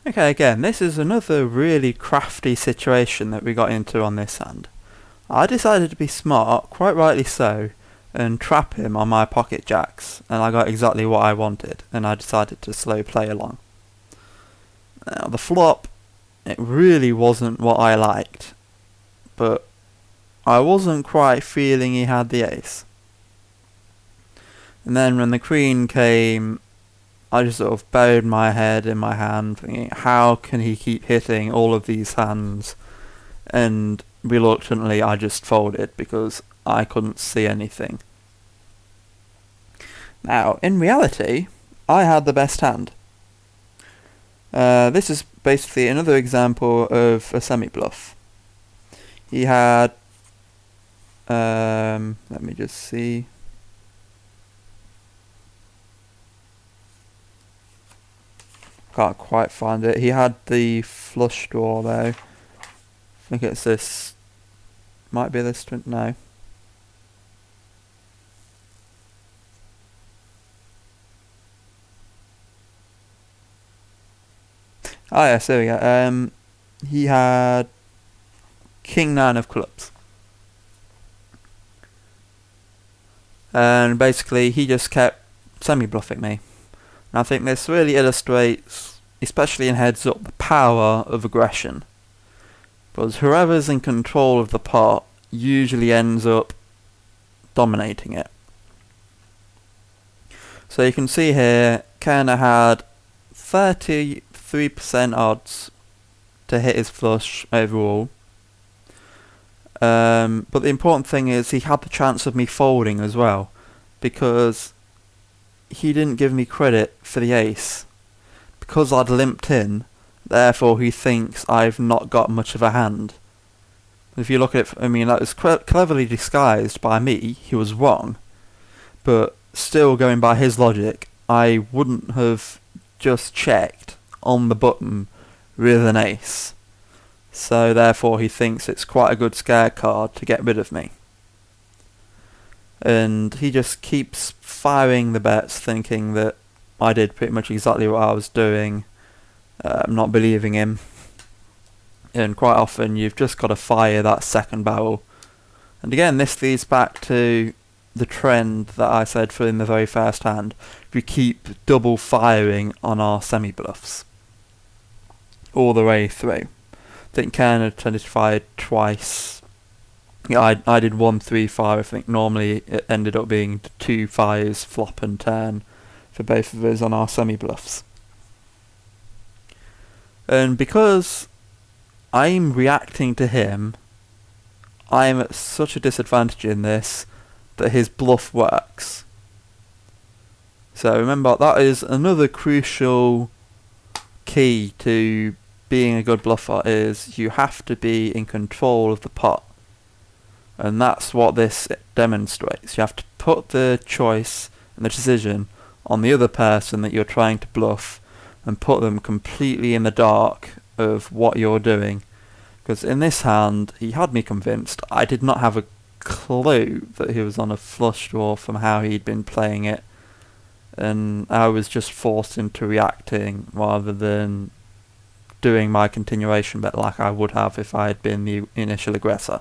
Okay, again, this is another really crafty situation that we got into on this hand. I decided to be smart, quite rightly so, and trap him on my pocket jacks, and I got exactly what I wanted, and I decided to slow play along. Now, the flop, it really wasn't what I liked, but I wasn't quite feeling he had the ace. And then when the queen came, I just sort of bowed my head in my hand, thinking, how can he keep hitting all of these hands? And reluctantly, I just folded because I couldn't see anything. Now, in reality, I had the best hand. This is basically another example of a semi-bluff. He had, let me just see. Can't quite find it. He had the flush draw though. I think it's this. Might be this. No. Oh yes, there we go. He had King 9 of clubs. And basically he just kept semi-bluffing me. And I think this really illustrates, especially in heads up, the power of aggression. Because whoever's in control of the pot usually ends up dominating it. So you can see here, Kerner had 33% odds to hit his flush overall. But the important thing is he had the chance of me folding as well, because he didn't give me credit for the ace. Because I'd limped in, therefore he thinks I've not got much of a hand. If you look at it, I mean, that was cleverly disguised by me, he was wrong, but still going by his logic, I wouldn't have just checked on the button with an ace. So therefore he thinks it's quite a good scare card to get rid of me. And he just keeps firing the bets, thinking that I did pretty much exactly what I was doing, not believing him. And quite often you've just got to fire that second barrel. And again, this leads back to the trend that I said for in the very first hand. We keep double firing on our semi-bluffs all the way through. I think Kerner tended to fire twice. Yeah, I did 1, 3, 5. I think normally it ended up being 2 fires, flop and turn for both of us on our semi-bluffs. And because I'm reacting to him, I'm at such a disadvantage in this that his bluff works. So remember, that is another crucial key to being a good bluffer, is you have to be in control of the pot. And that's what this demonstrates. You have to put the choice and the decision on the other person that you're trying to bluff and put them completely in the dark of what you're doing. Because in this hand, he had me convinced. I did not have a clue that he was on a flush draw from how he'd been playing it. And I was just forced into reacting rather than doing my continuation bet like I would have if I had been the initial aggressor.